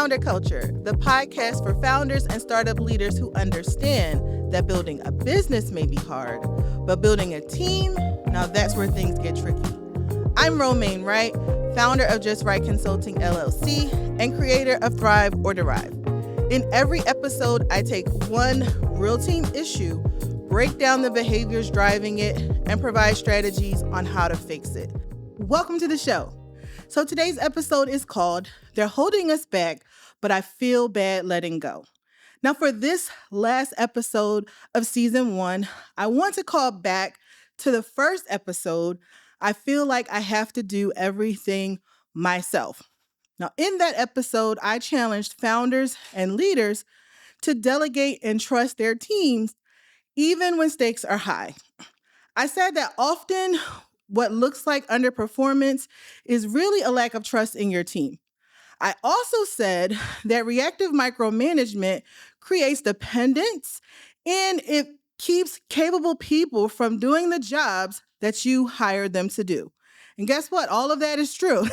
Founder Culture, the podcast for founders and startup leaders who understand that building a business may be hard, but building a team, now that's where things get tricky. I'm Romaine, right? Founder of Just Right Consulting LLC and creator of Thrive or Derive. In every episode, I take one real team issue, break down the behaviors driving it, and provide strategies on how to fix it. Welcome to the show. So today's episode is called They're Holding Us Back, but I Feel Bad Letting Go. Now, for this last episode of season 1, I want to call back to the first episode, I Feel Like I Have to Do Everything Myself. Now, in that episode, I challenged founders and leaders to delegate and trust their teams, even when stakes are high. I said that often what looks like underperformance is really a lack of trust in your team. I also said that reactive micromanagement creates dependence and it keeps capable people from doing the jobs that you hired them to do. And guess what? All of that is true.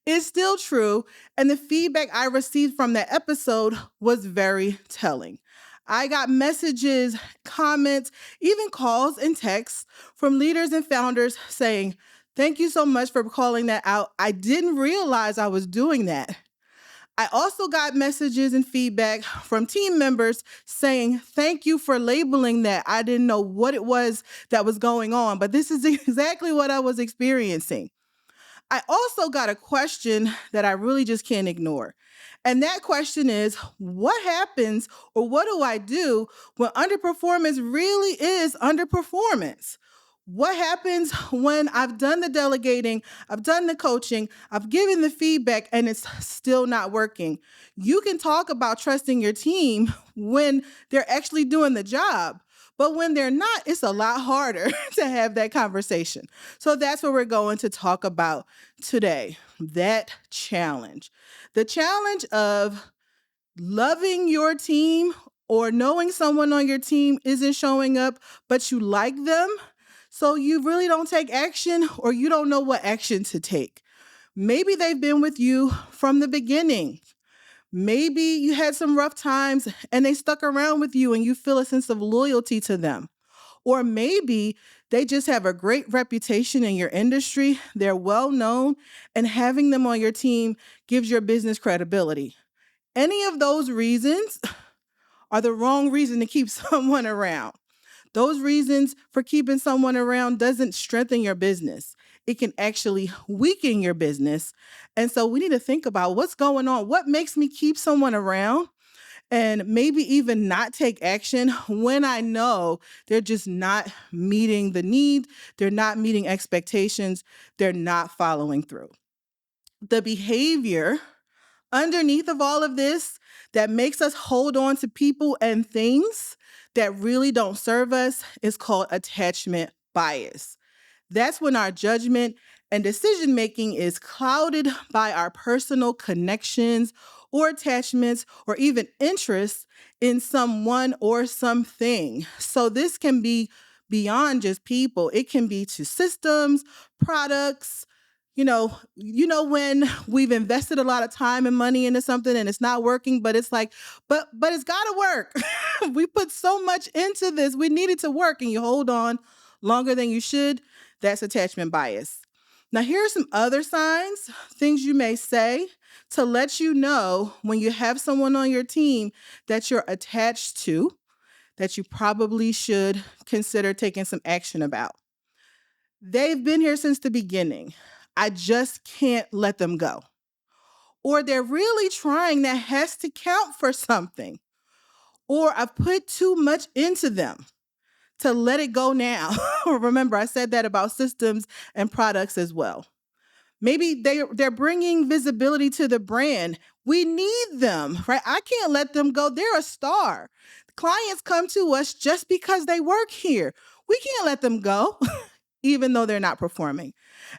It's still true. And the feedback I received from that episode was very telling. I got messages, comments, even calls and texts from leaders and founders saying, "Thank you so much for calling that out. I didn't realize I was doing that." I also got messages and feedback from team members saying, "Thank you for labeling that. I didn't know what it was that was going on, but this is exactly what I was experiencing." I also got a question that I really just can't ignore. And that question is, what happens or what do I do when underperformance really is underperformance? What happens when I've done the delegating, I've done the coaching, I've given the feedback, and it's still not working? You can talk about trusting your team when they're actually doing the job. But when they're not, it's a lot harder to have that conversation. So that's what we're going to talk about today, that challenge. The challenge of loving your team or knowing someone on your team isn't showing up, but you like them. So you really don't take action or you don't know what action to take. Maybe they've been with you from the beginning. Maybe you had some rough times and they stuck around with you and you feel a sense of loyalty to them. Or maybe they just have a great reputation in your industry. They're well known, and having them on your team gives your business credibility. Any of those reasons are the wrong reason to keep someone around. Those reasons for keeping someone around doesn't strengthen your business. It can actually weaken your business. And so we need to think about what's going on. What makes me keep someone around and maybe even not take action when I know they're just not meeting the need, they're not meeting expectations, they're not following through. The behavior underneath of all of this that makes us hold on to people and things that really don't serve us is called attachment bias. That's when our judgment and decision-making is clouded by our personal connections or attachments or even interests in someone or something. So this can be beyond just people. It can be to systems, products. When we've invested a lot of time and money into something and it's not working, but it's like, but it's got to work. We put so much into this. We need it to work, and you hold on longer than you should. That's attachment bias. Now, here are some other signs, things you may say to let you know when you have someone on your team that you're attached to, that you probably should consider taking some action about. They've been here since the beginning. I just can't let them go. Or they're really trying, that has to count for something. Or I've put too much into them to let it go now. Remember, I said that about systems and products as well. Maybe they're bringing visibility to the brand. We need them, right? I can't let them go. They're a star. Clients come to us just because they work here. We can't let them go, even though they're not performing.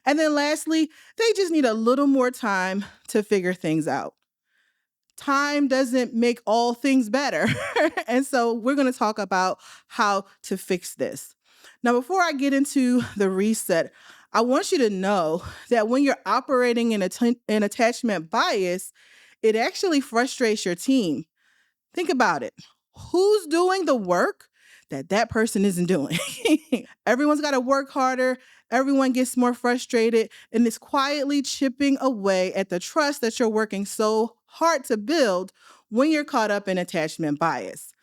And then lastly, they just need a little more time to figure things out. Time doesn't make all things better. And so we're going to talk about how to fix this. Now, before I get into the reset, I want you to know that when you're operating in attachment bias, It actually frustrates your team. Think about it. Who's doing the work that person isn't doing? Everyone's got to work harder. Everyone gets more frustrated, and it's quietly chipping away at the trust that you're working so hard to build when you're caught up in attachment bias.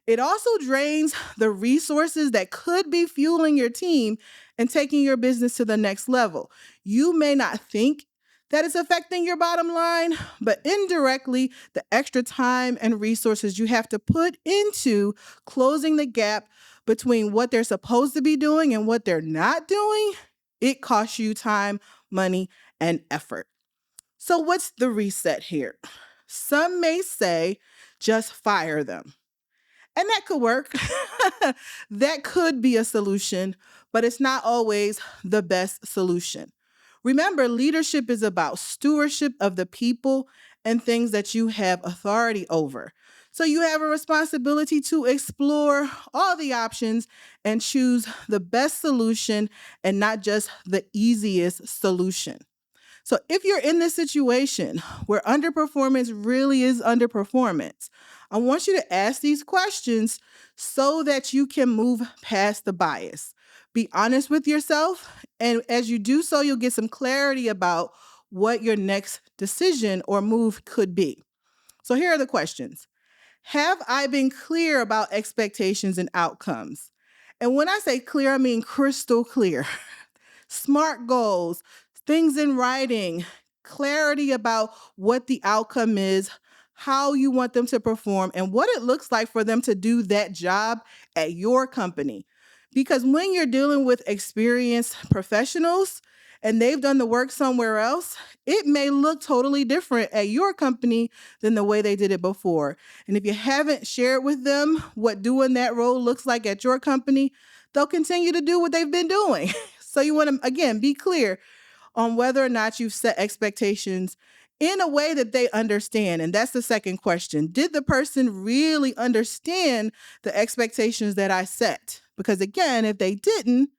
It also drains the resources that could be fueling your team and taking your business to the next level. You may not think that it's affecting your bottom line, but indirectly, the extra time and resources you have to put into closing the gap between what they're supposed to be doing and what they're not doing, it costs you time, money, and effort. So, what's the reset here? Some may say just fire them. And that could work. That could be a solution, but it's not always the best solution. Remember, leadership is about stewardship of the people and things that you have authority over. So you have a responsibility to explore all the options and choose the best solution and not just the easiest solution. So if you're in this situation where underperformance really is underperformance, I want you to ask these questions so that you can move past the bias. Be honest with yourself, and as you do so, you'll get some clarity about what your next decision or move could be. So here are the questions. Have I been clear about expectations and outcomes? And when I say clear, I mean crystal clear. Smart goals, things in writing, clarity about what the outcome is, how you want them to perform, and what it looks like for them to do that job at your company. Because when you're dealing with experienced professionals and they've done the work somewhere else, it may look totally different at your company than the way they did it before. And if you haven't shared with them what doing that role looks like at your company, they'll continue to do what they've been doing. So you want to, again, be clear on whether or not you've set expectations in a way that they understand. And that's the second question. Did the person really understand the expectations that I set? Because again, if they didn't,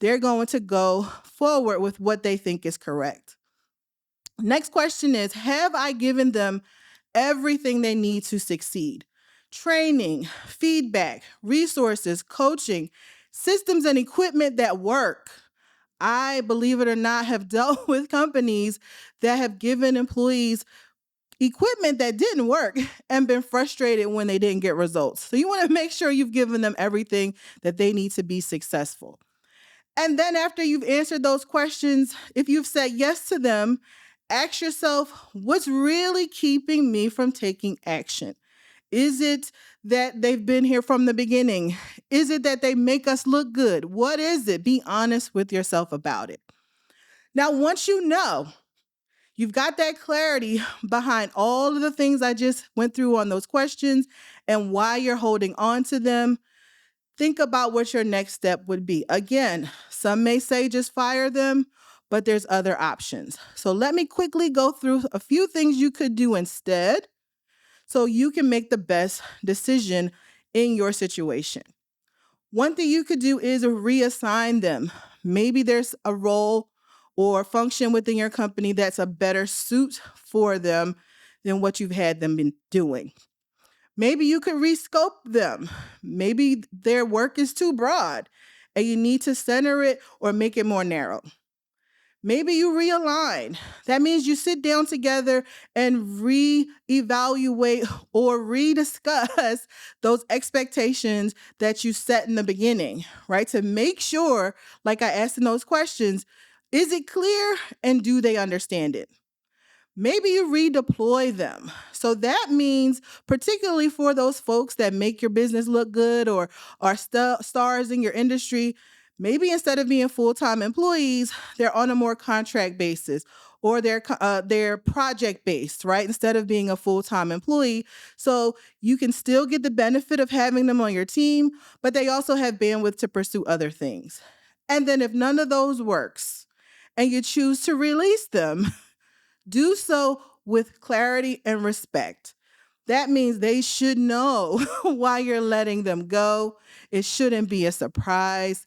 they're going to go forward with what they think is correct. Next question is, have I given them everything they need to succeed? Training, feedback, resources, coaching, systems and equipment that work. I, believe it or not, have dealt with companies that have given employees equipment that didn't work and been frustrated when they didn't get results. So you want to make sure you've given them everything that they need to be successful. And then after you've answered those questions, if you've said yes to them, ask yourself, what's really keeping me from taking action? Is it that they've been here from the beginning? Is it that they make us look good? What is it? Be honest with yourself about it. Now, once you know, you've got that clarity behind all of the things I just went through on those questions and why you're holding on to them, think about what your next step would be. Again, some may say just fire them, but there's other options. So let me quickly go through a few things you could do instead so you can make the best decision in your situation. One thing you could do is reassign them. Maybe there's a role or function within your company that's a better suit for them than what you've had them been doing. Maybe you could rescope them. Maybe their work is too broad and you need to center it or make it more narrow. Maybe you realign. That means you sit down together and reevaluate or rediscuss those expectations that you set in the beginning, right? To make sure, like I asked in those questions, is it clear and do they understand it? Maybe you redeploy them. So that means, particularly for those folks that make your business look good or are stars in your industry, maybe instead of being full-time employees, they're on a more contract basis or they're project based, right? Instead of being a full-time employee. So you can still get the benefit of having them on your team, but they also have bandwidth to pursue other things. And then if none of those works and you choose to release them, do so with clarity and respect. That means they should know why you're letting them go. It shouldn't be a surprise.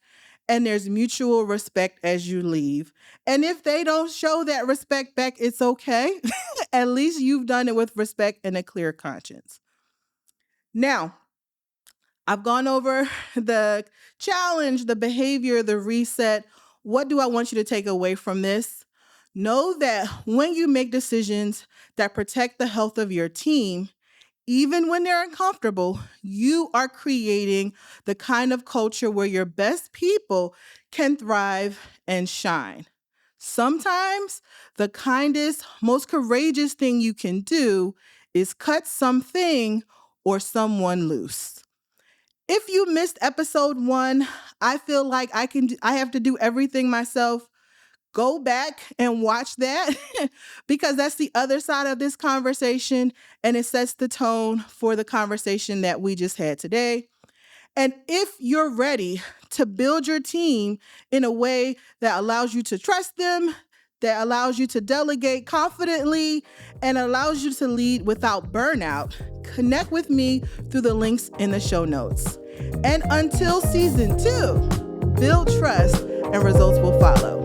and there's mutual respect as you leave. And if they don't show that respect back, it's okay. At least you've done it with respect and a clear conscience. Now, I've gone over the challenge, the behavior, the reset. What do I want you to take away from this? Know that when you make decisions that protect the health of your team, even when they're uncomfortable, you are creating the kind of culture where your best people can thrive and shine. Sometimes the kindest, most courageous thing you can do is cut something or someone loose. If you missed episode 1, I feel like I have to do everything myself. Go back and watch that because that's the other side of this conversation and it sets the tone for the conversation that we just had today. And if you're ready to build your team in a way that allows you to trust them, that allows you to delegate confidently, and allows you to lead without burnout, connect with me through the links in the show notes. And until season 2, build trust and results will follow.